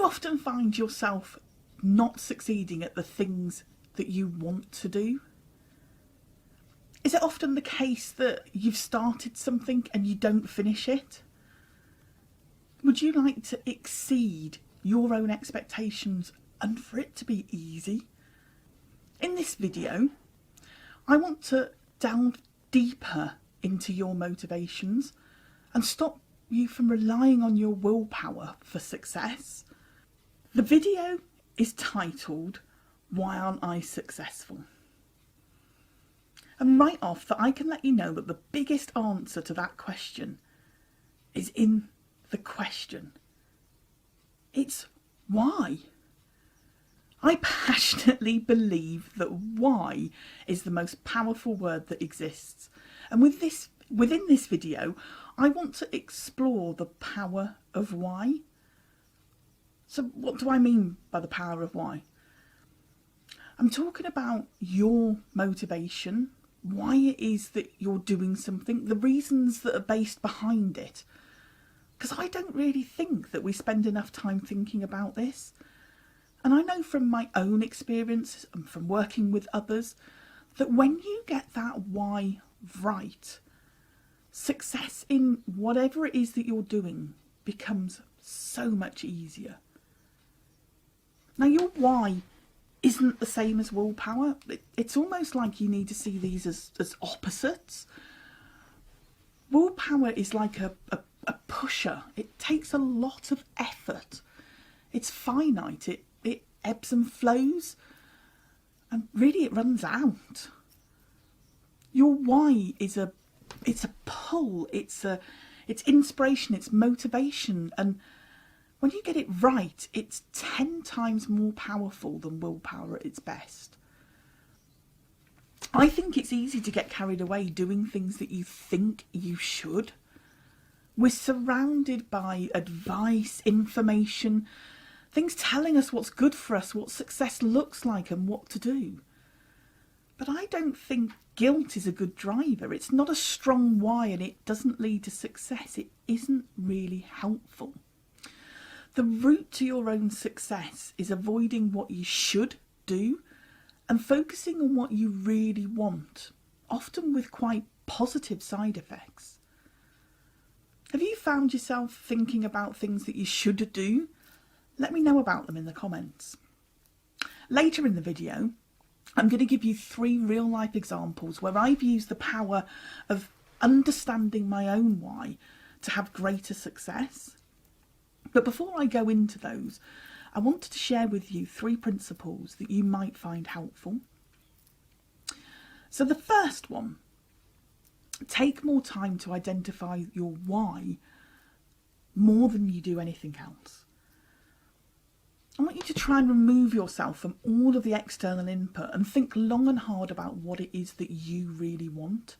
often find yourself not succeeding at the things that you want to do? Is it often the case that you've started something and you don't finish it? Would you like to exceed your own expectations and for it to be easy? In this video, I want to delve deeper into your motivations and stop you from relying on your willpower for success. The video is titled, "Why Aren't I Successful?" And right off that I can let you know that the biggest answer to that question is in the question. It's why. I passionately believe that why is the most powerful word that exists. And within this video, I want to explore the power of why. So what do I mean by the power of why? I'm talking about your motivation, why it is that you're doing something, the reasons that are based behind it. Because I don't really think that we spend enough time thinking about this. And I know from my own experience and from working with others that when you get that why right, success in whatever it is that you're doing becomes so much easier. Now, your why isn't the same as willpower. It's almost like you need to see these as opposites. Willpower is like a pusher. It takes a lot of effort. It's finite. It ebbs and flows. And really it runs out. Your why is it's a pull. It's inspiration. It's motivation. And when you get it right, it's 10 times more powerful than willpower at its best. I think it's easy to get carried away doing things that you think you should. We're surrounded by advice, information, things telling us what's good for us, what success looks like and what to do. But I don't think guilt is a good driver. It's not a strong why and it doesn't lead to success. It isn't really helpful. The route to your own success is avoiding what you should do and focusing on what you really want, often with quite positive side effects. Have you found yourself thinking about things that you should do? Let me know about them in the comments. Later in the video, I'm going to give you 3 real-life examples where I've used the power of understanding my own why to have greater success. But before I go into those, I wanted to share with you 3 principles that you might find helpful. So the first one, take more time to identify your why more than you do anything else. I want you to try and remove yourself from all of the external input and think long and hard about what it is that you really want.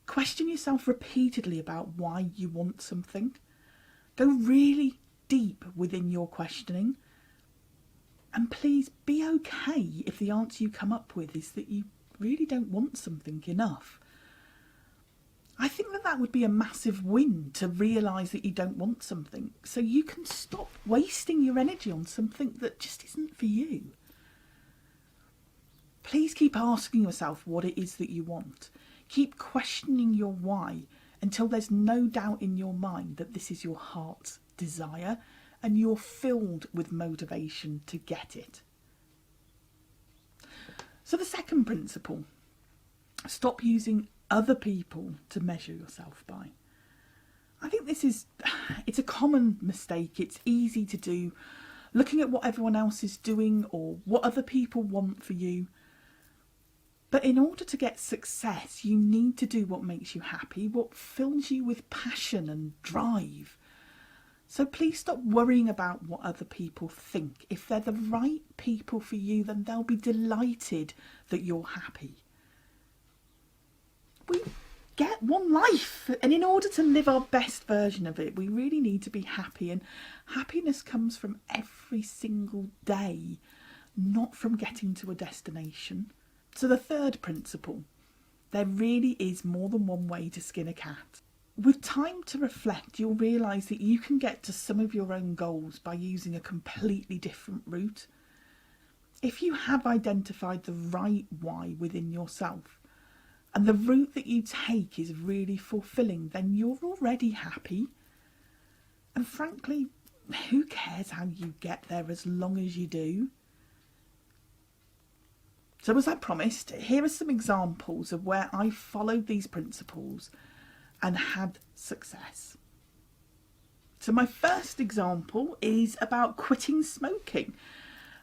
Question yourself repeatedly about why you want something. Go really deep within your questioning. And please be okay if the answer you come up with is that you really don't want something enough. I think that would be a massive win to realise that you don't want something, so you can stop wasting your energy on something that just isn't for you. Please keep asking yourself what it is that you want. Keep questioning your why until there's no doubt in your mind that this is your heart's desire and you're filled with motivation to get it. So the second principle, stop using other people to measure yourself by. I think it's a common mistake. It's easy to do, looking at what everyone else is doing or what other people want for you. But in order to get success, you need to do what makes you happy, what fills you with passion and drive. So please stop worrying about what other people think. If they're the right people for you, then they'll be delighted that you're happy. We get one life, and in order to live our best version of it, we really need to be happy, and happiness comes from every single day, not from getting to a destination. So the third principle, there really is more than one way to skin a cat. with time to reflect, you'll realise that you can get to some of your own goals by using a completely different route. If you have identified the right why within yourself, and the route that you take is really fulfilling, then you're already happy. And frankly, who cares how you get there as long as you do? So as I promised, here are some examples of where I followed these principles and had success. So my first example is about quitting smoking.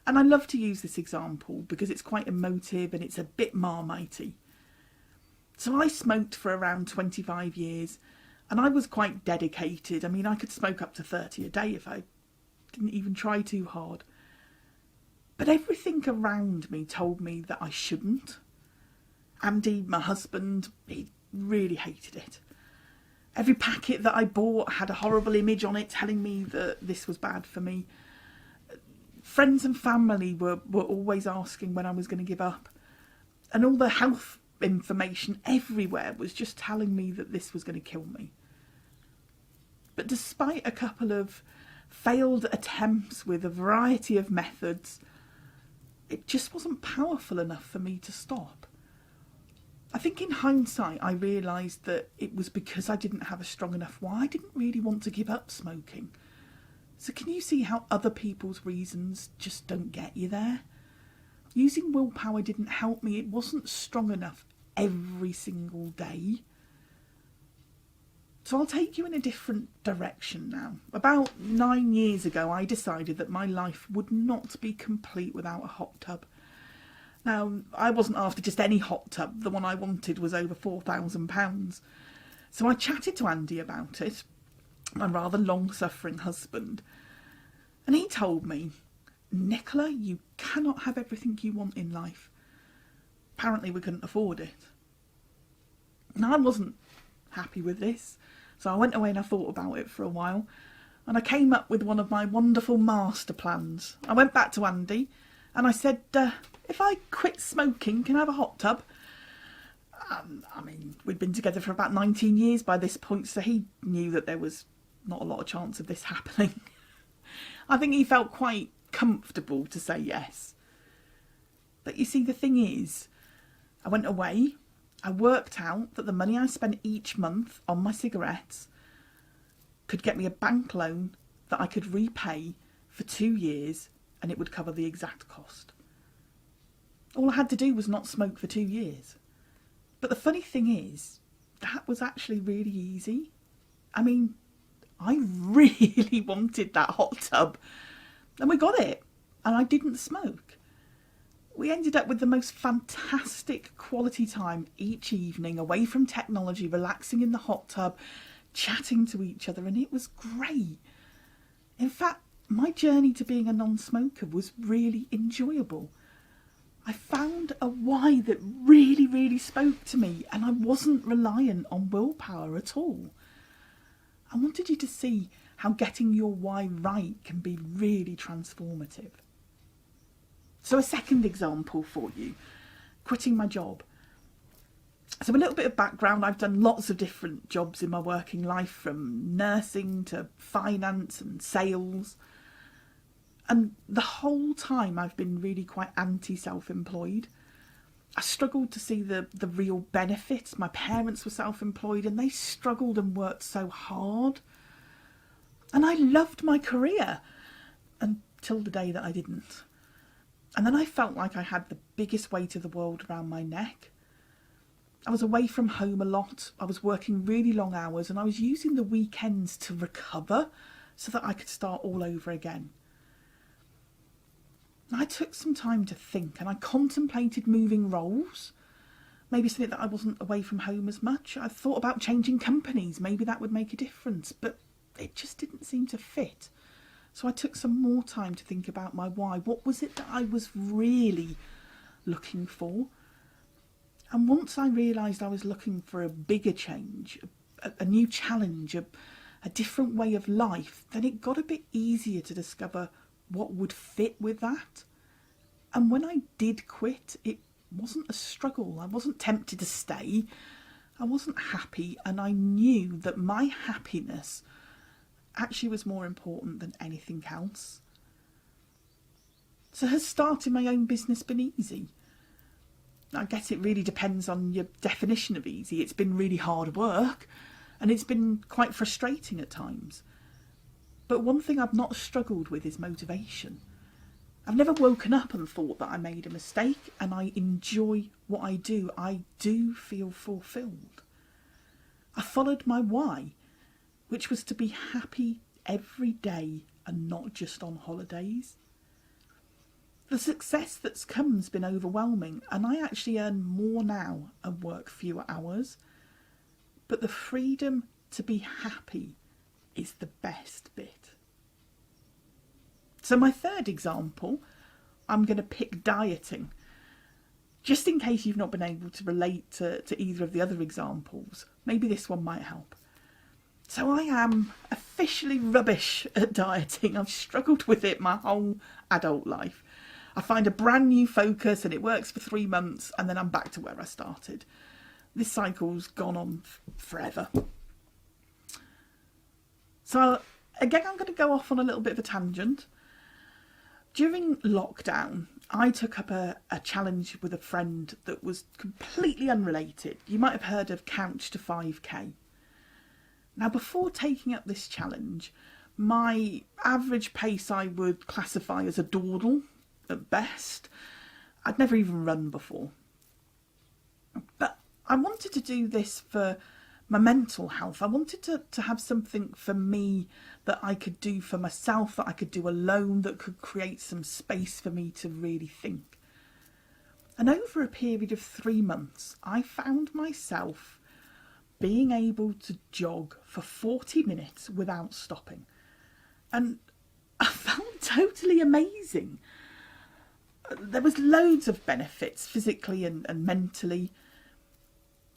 And I love to use this example because it's quite emotive and it's a bit marmitey. So I smoked for around 25 years and I was quite dedicated. I mean, I could smoke up to 30 a day if I didn't even try too hard. But everything around me told me that I shouldn't. Andy, my husband, he really hated it. Every packet that I bought had a horrible image on it telling me that this was bad for me. Friends and family were always asking when I was going to give up. And all the health information everywhere was just telling me that this was going to kill me. But despite a couple of failed attempts with a variety of methods, it just wasn't powerful enough for me to stop. I think in hindsight I realised that it was because I didn't have a strong enough why. I didn't really want to give up smoking. So can you see how other people's reasons just don't get you there? Using willpower didn't help me. It wasn't strong enough every single day. So I'll take you in a different direction now. About 9 years ago, I decided that my life would not be complete without a hot tub. Now, I wasn't after just any hot tub. The one I wanted was over £4,000. So I chatted to Andy about it, my rather long-suffering husband. And he told me, Nichola, you cannot have everything you want in life. Apparently we couldn't afford it. Now, I wasn't happy with this. So I went away and I thought about it for a while. And I came up with one of my wonderful master plans. I went back to Andy and I said, if I quit smoking, can I have a hot tub? I mean, we'd been together for about 19 years by this point, so he knew that there was not a lot of chance of this happening. I think he felt quite comfortable to say yes. But you see, the thing is, I went away, I worked out that the money I spent each month on my cigarettes could get me a bank loan that I could repay for 2 years and it would cover the exact cost. All I had to do was not smoke for 2 years. But the funny thing is, that was actually really easy. I mean, I really wanted that hot tub and we got it and I didn't smoke. We ended up with the most fantastic quality time each evening, away from technology, relaxing in the hot tub, chatting to each other, and it was great. In fact, my journey to being a non-smoker was really enjoyable. I found a why that really, really spoke to me, and I wasn't reliant on willpower at all. I wanted you to see how getting your why right can be really transformative. So a second example for you, quitting my job. So a little bit of background, I've done lots of different jobs in my working life, from nursing to finance and sales. And the whole time I've been really quite anti-self-employed. I struggled to see the real benefits. My parents were self-employed and they struggled and worked so hard. And I loved my career until the day that I didn't. And then I felt like I had the biggest weight of the world around my neck. I was away from home a lot. I was working really long hours and I was using the weekends to recover so that I could start all over again. I took some time to think and I contemplated moving roles. Maybe something that I wasn't away from home as much. I thought about changing companies. Maybe that would make a difference, but it just didn't seem to fit. So I took some more time to think about my why. What was it that I was really looking for? And once I realised I was looking for a bigger change, a new challenge, a different way of life, then it got a bit easier to discover what would fit with that. And when I did quit, it wasn't a struggle. I wasn't tempted to stay. I wasn't happy, and I knew that my happiness actually was more important than anything else. So has starting my own business been easy? I guess it really depends on your definition of easy. It's been really hard work, and it's been quite frustrating at times. But one thing I've not struggled with is motivation. I've never woken up and thought that I made a mistake, and I enjoy what I do. I do feel fulfilled. I followed my why, which was to be happy every day and not just on holidays. The success that's come has been overwhelming, and I actually earn more now and work fewer hours. But the freedom to be happy is the best bit. So my third example, I'm going to pick dieting. Just in case you've not been able to relate to either of the other examples, maybe this one might help. So I am officially rubbish at dieting. I've struggled with it my whole adult life. I find a brand new focus and it works for 3 months, and then I'm back to where I started. This cycle's gone on forever. So again, I'm going to go off on a little bit of a tangent. During lockdown, I took up a challenge with a friend that was completely unrelated. You might have heard of Couch to 5K. Now, before taking up this challenge, my average pace I would classify as a dawdle at best. I'd never even run before. But I wanted to do this for my mental health. I wanted to have something for me that I could do for myself, that I could do alone, that could create some space for me to really think. And over a period of 3 months, I found myself being able to jog for 40 minutes without stopping. And I felt totally amazing. There was loads of benefits physically and mentally,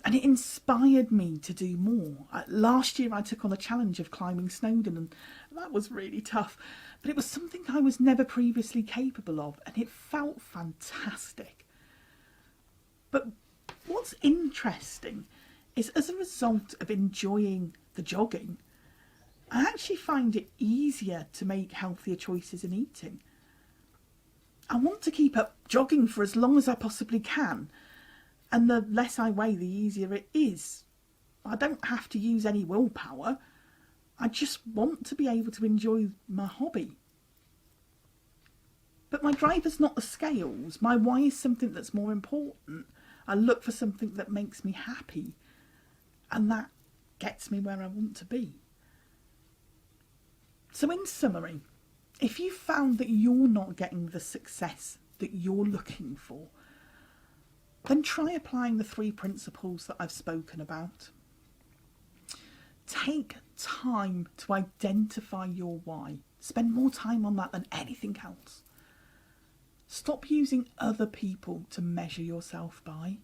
and it inspired me to do more. Last year I took on a challenge of climbing Snowdon, and that was really tough, but it was something I was never previously capable of, and it felt fantastic. But what's interesting is, as a result of enjoying the jogging, I actually find it easier to make healthier choices in eating. I want to keep up jogging for as long as I possibly can, and the less I weigh, the easier it is. I don't have to use any willpower. I just want to be able to enjoy my hobby. But my driver's not the scales. My why is something that's more important. I look for something that makes me happy, and that gets me where I want to be. So in summary, if you found that you're not getting the success that you're looking for, then try applying the 3 principles that I've spoken about. Take time to identify your why. Spend more time on that than anything else. Stop using other people to measure yourself by.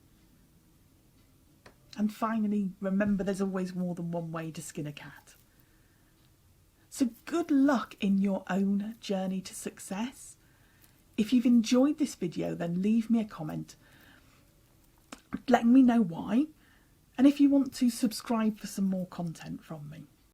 And finally, remember there's always more than one way to skin a cat. So good luck in your own journey to success. If you've enjoyed this video, then leave me a comment letting me know why, and if you want to subscribe for some more content from me.